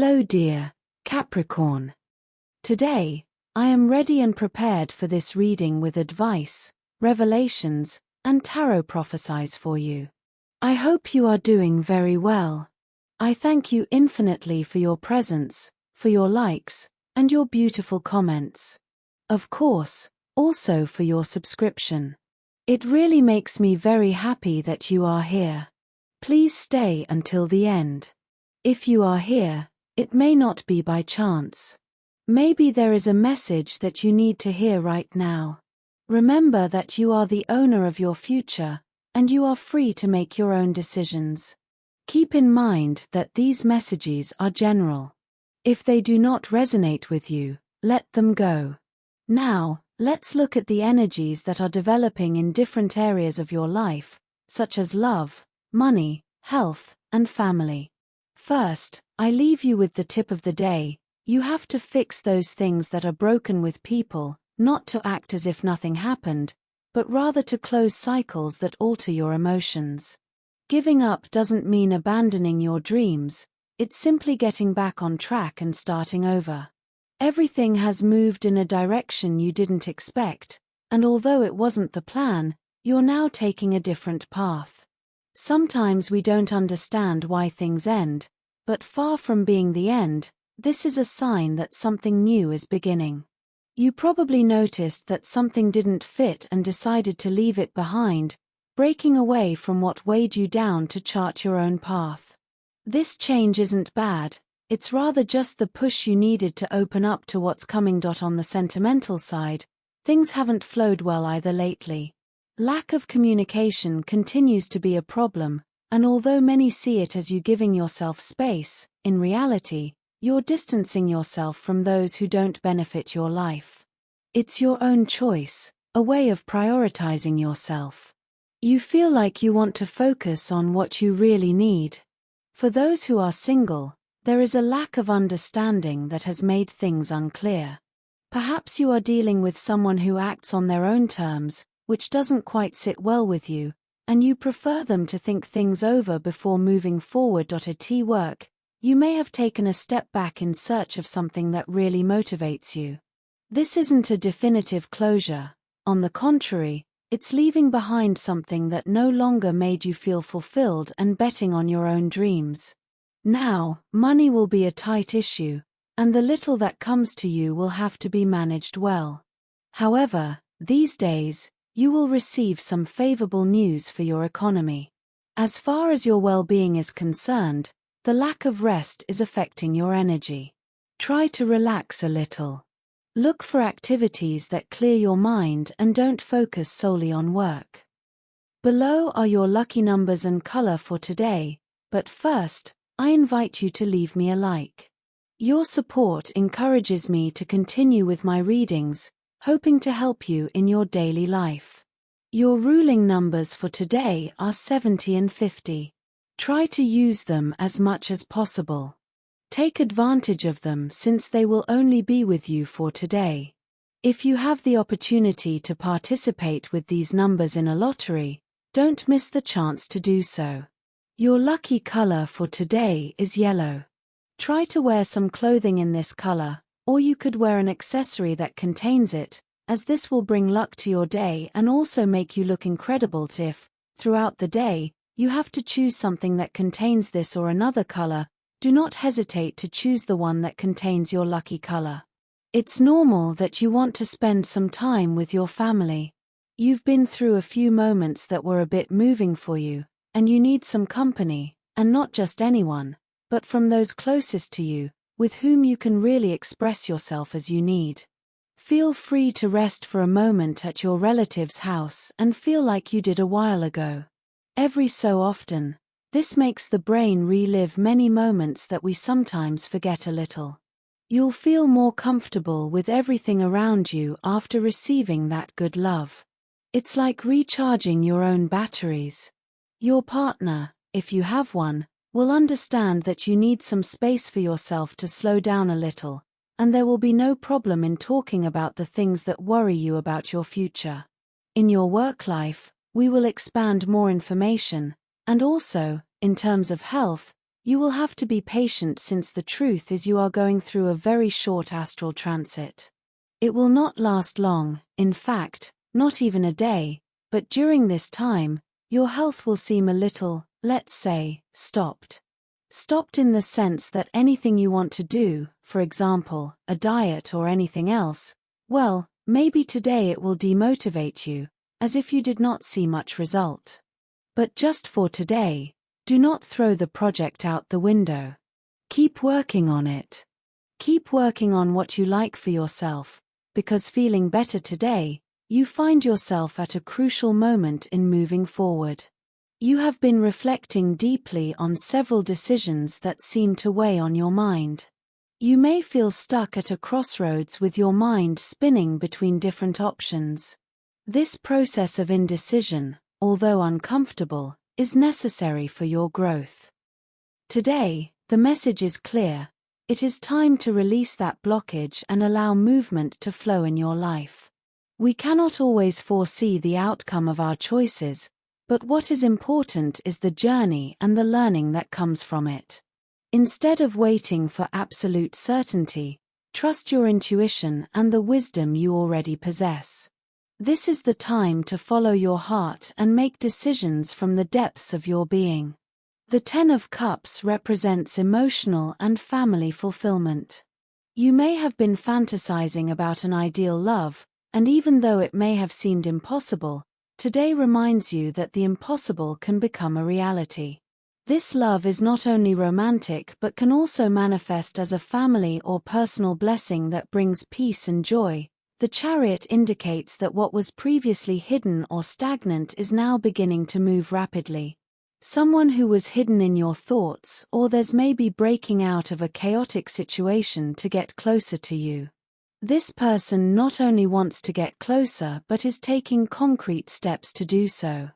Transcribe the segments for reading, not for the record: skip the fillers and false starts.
Hello dear Capricorn. Today, I am ready and prepared for this reading with advice, revelations, and tarot prophecies for you. I hope you are doing very well. I thank you infinitely for your presence, for your likes, and your beautiful comments. Of course, also for your subscription. It really makes me very happy that you are here. Please stay until the end. If you are here, it may not be by chance. Maybe there is a message that you need to hear right now. Remember that you are the owner of your future, and you are free to make your own decisions. Keep in mind that these messages are general. If they do not resonate with you, let them go. Now, let's look at the energies that are developing in different areas of your life, such as love, money, health, and family. First, I leave you with the tip of the day. You have to fix those things that are broken with people, not to act as if nothing happened, but rather to close cycles that alter your emotions. Giving up doesn't mean abandoning your dreams, it's simply getting back on track and starting over. Everything has moved in a direction you didn't expect, and although it wasn't the plan, you're now taking a different path. Sometimes we don't understand why things end, but far from being the end, this is a sign that something new is beginning. You probably noticed that something didn't fit and decided to leave it behind, breaking away from what weighed you down to chart your own path. This change isn't bad, it's rather just the push you needed to open up to what's coming. On the sentimental side, things haven't flowed well either lately. Lack of communication continues to be a problem, and although many see it as you giving yourself space, in reality, you're distancing yourself from those who don't benefit your life. It's your own choice, a way of prioritizing yourself. You feel like you want to focus on what you really need. For those who are single, there is a lack of understanding that has made things unclear. Perhaps you are dealing with someone who acts on their own terms, which doesn't quite sit well with you, and you prefer them to think things over before moving forward. At work, you may have taken a step back in search of something that really motivates you. This isn't a definitive closure. On the contrary, it's leaving behind something that no longer made you feel fulfilled and betting on your own dreams. Now, money will be a tight issue, and the little that comes to you will have to be managed well. However, these days, you will receive some favorable news for your economy. As far as your well-being is concerned, the lack of rest is affecting your energy. Try to relax a little. Look for activities that clear your mind and don't focus solely on work. Below are your lucky numbers and color for today, but first, I invite you to leave me a like. Your support encourages me to continue with my readings, hoping to help you in your daily life. Your ruling numbers for today are 70 and 50. Try to use them as much as possible. Take advantage of them since they will only be with you for today. If you have the opportunity to participate with these numbers in a lottery, don't miss the chance to do so. Your lucky color for today is yellow. Try to wear some clothing in this color, or you could wear an accessory that contains it, as this will bring luck to your day and also make you look incredible. If, throughout the day, you have to choose something that contains this or another color, do not hesitate to choose the one that contains your lucky color. It's normal that you want to spend some time with your family. You've been through a few moments that were a bit moving for you, and you need some company, and not just anyone, but from those closest to you, with whom you can really express yourself as you need. Feel free to rest for a moment at your relative's house and feel like you did a while ago. Every so often, this makes the brain relive many moments that we sometimes forget a little. You'll feel more comfortable with everything around you after receiving that good love. It's like recharging your own batteries. Your partner, if you have one, will understand that you need some space for yourself to slow down a little, and there will be no problem in talking about the things that worry you about your future. In your work life, we will expand more information, and also, in terms of health, You will have to be patient since the truth is you are going through a very short astral transit. It will not last long, in fact, not even a day, but during this time, your health will seem a little, let's say, stopped. Stopped in the sense that anything you want to do, for example, a diet or anything else, well, maybe today it will demotivate you, as if you did not see much result. But just for today, do not throw the project out the window. Keep working on it. Keep working on what you like for yourself, because feeling better today, you find yourself at a crucial moment in moving forward. You have been reflecting deeply on several decisions that seem to weigh on your mind. You may feel stuck at a crossroads with your mind spinning between different options. This process of indecision, although uncomfortable, is necessary for your growth. Today, the message is clear. It is time to release that blockage and allow movement to flow in your life. We cannot always foresee the outcome of our choices, but what is important is the journey and the learning that comes from it. Instead of waiting for absolute certainty, trust your intuition and the wisdom you already possess. This is the time to follow your heart and make decisions from the depths of your being. The Ten of Cups represents emotional and family fulfillment. You may have been fantasizing about an ideal love, and even though it may have seemed impossible, today reminds you that the impossible can become a reality. This love is not only romantic but can also manifest as a family or personal blessing that brings peace and joy. The Chariot indicates that what was previously hidden or stagnant is now beginning to move rapidly. Someone who was hidden in your thoughts or there's maybe breaking out of a chaotic situation to get closer to you. This person not only wants to get closer but is taking concrete steps to do so.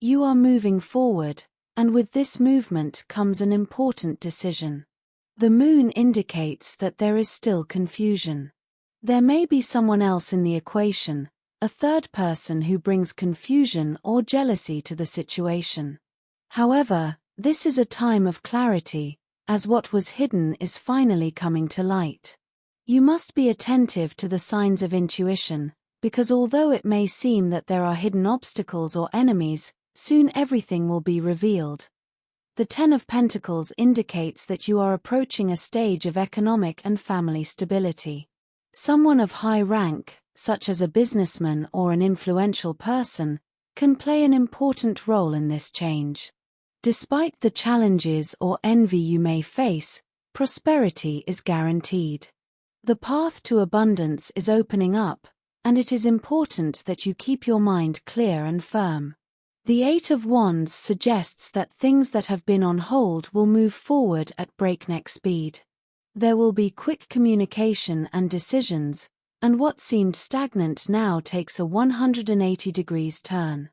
You are moving forward, and with this movement comes an important decision. The moon indicates that there is still confusion. There may be someone else in the equation, a third person who brings confusion or jealousy to the situation. However, this is a time of clarity, as what was hidden is finally coming to light. You must be attentive to the signs of intuition, because although it may seem that there are hidden obstacles or enemies, soon everything will be revealed. The Ten of Pentacles indicates that you are approaching a stage of economic and family stability. Someone of high rank, such as a businessman or an influential person, can play an important role in this change. Despite the challenges or envy you may face, prosperity is guaranteed. The path to abundance is opening up, and it is important that you keep your mind clear and firm. The Eight of Wands suggests that things that have been on hold will move forward at breakneck speed. There will be quick communication and decisions, and what seemed stagnant now takes a 180 degrees turn.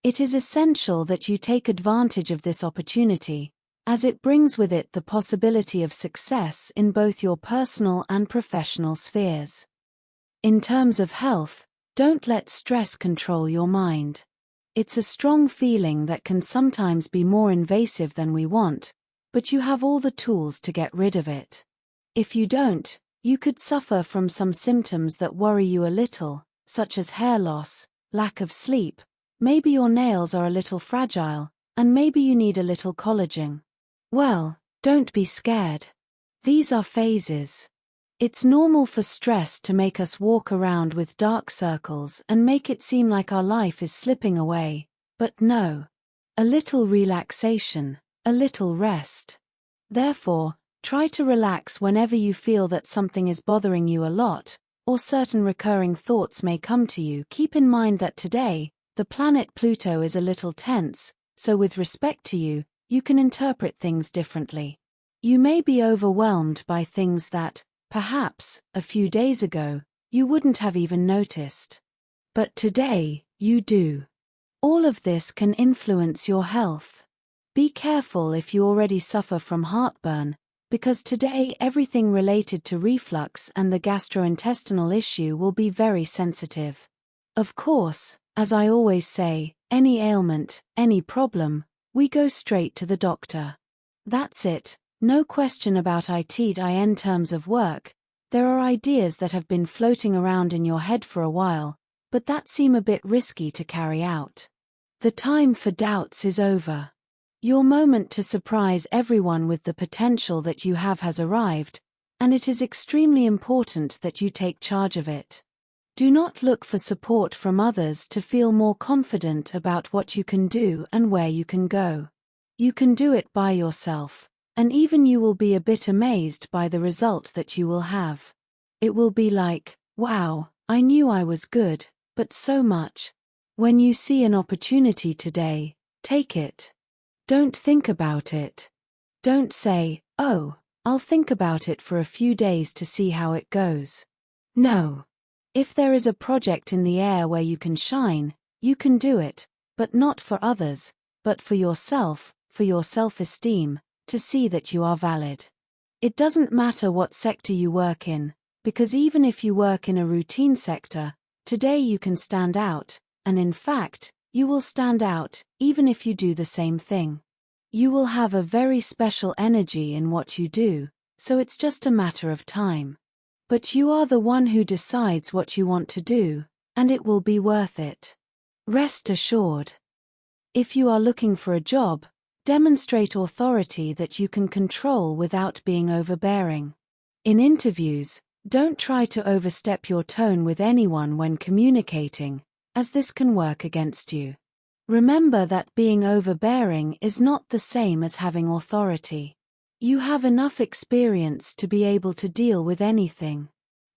It is essential that you take advantage of this opportunity, as it brings with it the possibility of success in both your personal and professional spheres. In terms of health, don't let stress control your mind. It's a strong feeling that can sometimes be more invasive than we want, but you have all the tools to get rid of it. If you don't, you could suffer from some symptoms that worry you a little, such as hair loss, lack of sleep, maybe your nails are a little fragile, and maybe you need a little collagen. Well, don't be scared. These are phases. It's normal for stress to make us walk around with dark circles and make it seem like our life is slipping away, but no. A little relaxation, a little rest. Therefore, try to relax whenever you feel that something is bothering you a lot, or certain recurring thoughts may come to you. Keep in mind that today, the planet Pluto is a little tense, so with respect to you, you can interpret things differently. You may be overwhelmed by things that, perhaps, a few days ago, you wouldn't have even noticed. But today, you do. All of this can influence your health. Be careful if you already suffer from heartburn, because today everything related to reflux and the gastrointestinal issue will be very sensitive. Of course, as I always say, any ailment, any problem, we go straight to the doctor. That's it, no question about it in terms of work. There are ideas that have been floating around in your head for a while, but that seem a bit risky to carry out. The time for doubts is over. Your moment to surprise everyone with the potential that you have has arrived, and it is extremely important that you take charge of it. Do not look for support from others to feel more confident about what you can do and where you can go. You can do it by yourself, and even you will be a bit amazed by the result that you will have. It will be like, wow, I knew I was good, but so much. When you see an opportunity today, take it. Don't think about it. Don't say, oh, I'll think about it for a few days to see how it goes. No. If there is a project in the air where you can shine, you can do it, but not for others, but for yourself, for your self-esteem, to see that you are valid. It doesn't matter what sector you work in, because even if you work in a routine sector, today you can stand out, and in fact, you will stand out, even if you do the same thing. You will have a very special energy in what you do, so it's just a matter of time. But you are the one who decides what you want to do, and it will be worth it. Rest assured. If you are looking for a job, demonstrate authority that you can control without being overbearing. In interviews, don't try to overstep your tone with anyone when communicating, as this can work against you. Remember that being overbearing is not the same as having authority. You have enough experience to be able to deal with anything.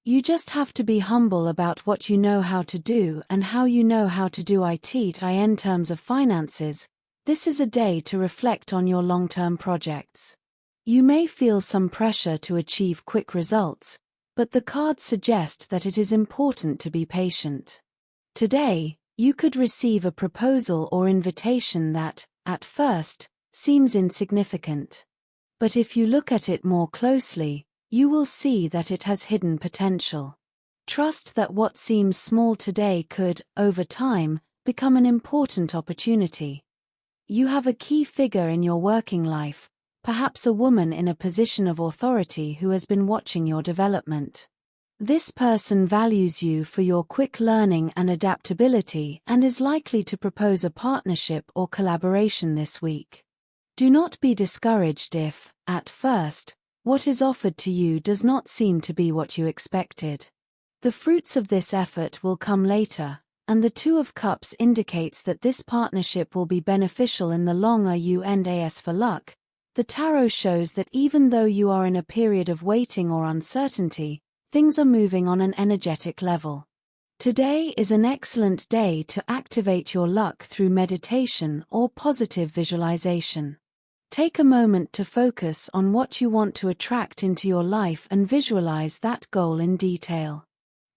You just have to be humble about what you know how to do and how you know how to do it in terms of finances. This is a day to reflect on your long-term projects. You may feel some pressure to achieve quick results, but the cards suggest that it is important to be patient. Today, you could receive a proposal or invitation that, at first, seems insignificant. But if you look at it more closely, you will see that it has hidden potential. Trust that what seems small today could, over time, become an important opportunity. You have a key figure in your working life, perhaps a woman in a position of authority who has been watching your development. This person values you for your quick learning and adaptability and is likely to propose a partnership or collaboration this week. Do not be discouraged if, at first, what is offered to you does not seem to be what you expected. The fruits of this effort will come later, and the Two of Cups indicates that this partnership will be beneficial in the long run. As for luck, the tarot shows that even though you are in a period of waiting or uncertainty, things are moving on an energetic level. Today is an excellent day to activate your luck through meditation or positive visualization. Take a moment to focus on what you want to attract into your life and visualize that goal in detail.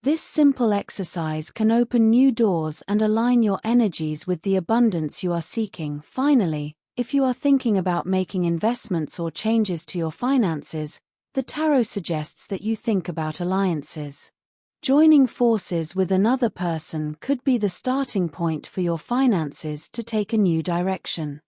This simple exercise can open new doors and align your energies with the abundance you are seeking. Finally, if you are thinking about making investments or changes to your finances, the tarot suggests that you think about alliances. Joining forces with another person could be the starting point for your finances to take a new direction.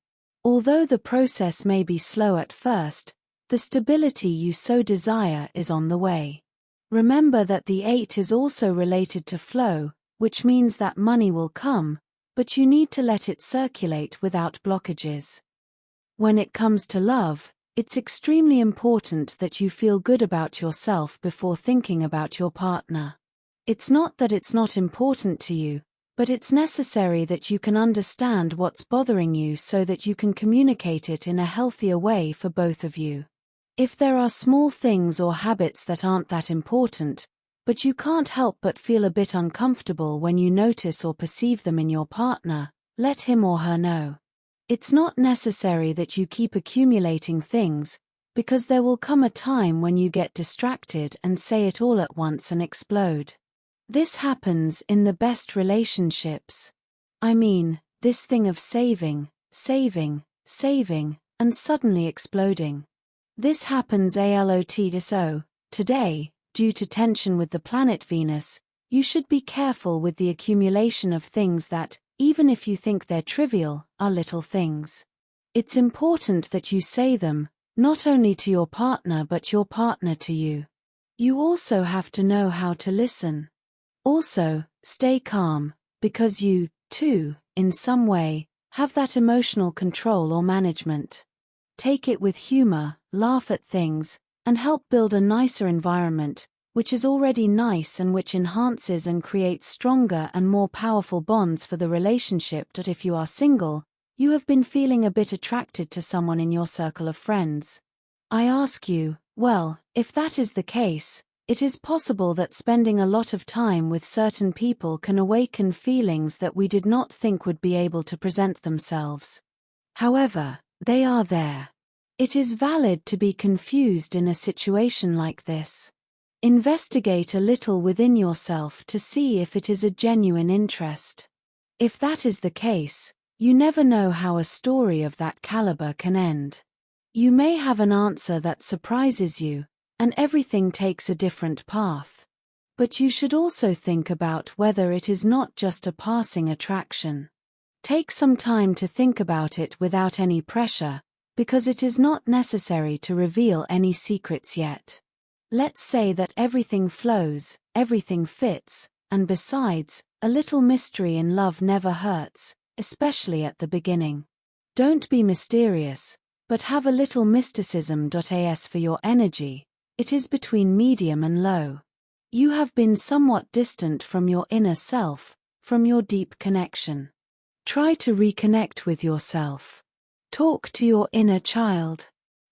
Although the process may be slow at first, the stability you so desire is on the way. Remember that the 8 is also related to flow, which means that money will come, but you need to let it circulate without blockages. When it comes to love, it's extremely important that you feel good about yourself before thinking about your partner. It's not that it's not important to you, but it's necessary that you can understand what's bothering you so that you can communicate it in a healthier way for both of you. If there are small things or habits that aren't that important, but you can't help but feel a bit uncomfortable when you notice or perceive them in your partner, let him or her know. It's not necessary that you keep accumulating things, because there will come a time when you get distracted and say it all at once and explode. This happens in the best relationships. I mean, this thing of saving, and suddenly exploding. This happens a lot. So, today, due to tension with the planet Venus, you should be careful with the accumulation of things that, even if you think they're trivial, are little things. It's important that you say them, not only to your partner but your partner to you. You also have to know how to listen. Also, stay calm, because you, too, in some way, have that emotional control or management. Take it with humor, laugh at things, and help build a nicer environment, which is already nice and which enhances and creates stronger and more powerful bonds for the relationship. That if you are single, you have been feeling a bit attracted to someone in your circle of friends. I ask you, well, if that is the case, it is possible that spending a lot of time with certain people can awaken feelings that we did not think would be able to present themselves. However, they are there. It is valid to be confused in a situation like this. Investigate a little within yourself to see if it is a genuine interest. If that is the case, you never know how a story of that caliber can end. You may have an answer that surprises you, and everything takes a different path. But you should also think about whether it is not just a passing attraction. Take some time to think about it without any pressure, because it is not necessary to reveal any secrets yet. Let's say that everything flows, everything fits, and besides, a little mystery in love never hurts, especially at the beginning. Don't be mysterious, but have a little mysticism. As for your energy, it is between medium and low. You have been somewhat distant from your inner self, from your deep connection. Try to reconnect with yourself. Talk to your inner child.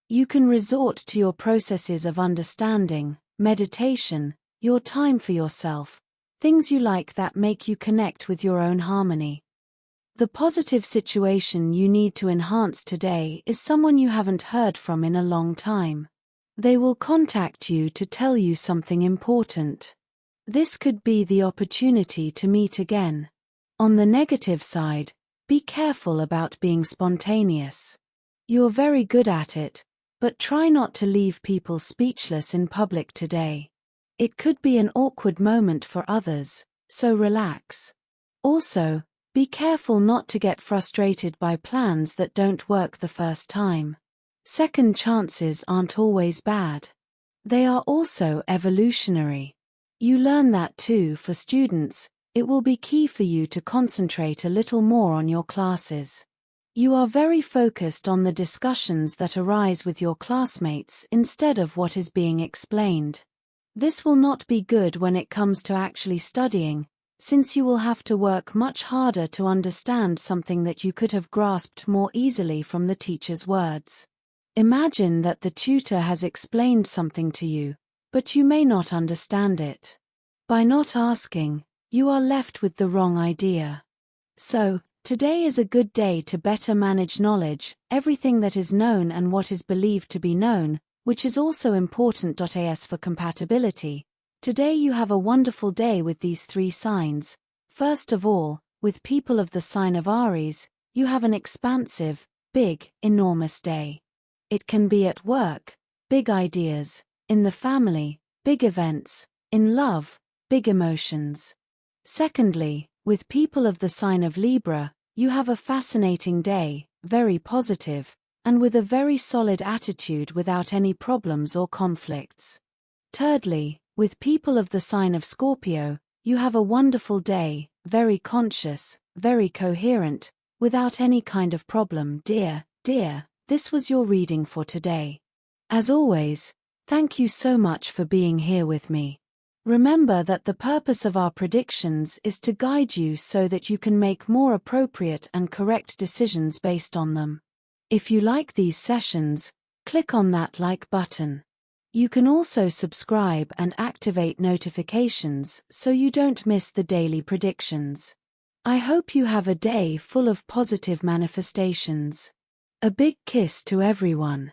You can resort to your processes of understanding, meditation, your time for yourself, things you like that make you connect with your own harmony. The positive situation you need to enhance today is someone you haven't heard from in a long time. They will contact you to tell you something important. This could be the opportunity to meet again. On the negative side, be careful about being spontaneous. You're very good at it, but try not to leave people speechless in public today. It could be an awkward moment for others, so relax. Also, be careful not to get frustrated by plans that don't work the first time. Second chances aren't always bad. They are also evolutionary. You learn that too. For students, it will be key for you to concentrate a little more on your classes. You are very focused on the discussions that arise with your classmates instead of what is being explained. This will not be good when it comes to actually studying, since you will have to work much harder to understand something that you could have grasped more easily from the teacher's words. Imagine that the tutor has explained something to you, but you may not understand it. By not asking, you are left with the wrong idea. So, today is a good day to better manage knowledge, everything that is known and what is believed to be known, which is also important. As for compatibility, today you have a wonderful day with these three signs. First of all, with people of the sign of Aries, you have an expansive, big, enormous day. It can be at work, big ideas, in the family, big events, in love, big emotions. Secondly, with people of the sign of Libra, you have a fascinating day, very positive, and with a very solid attitude without any problems or conflicts. Thirdly, with people of the sign of Scorpio, you have a wonderful day, very conscious, very coherent, without any kind of problem. Dear, this was your reading for today. As always, thank you so much for being here with me. Remember that the purpose of our predictions is to guide you so that you can make more appropriate and correct decisions based on them. If you like these sessions, click on that like button. You can also subscribe and activate notifications so you don't miss the daily predictions. I hope you have a day full of positive manifestations. A big kiss to everyone.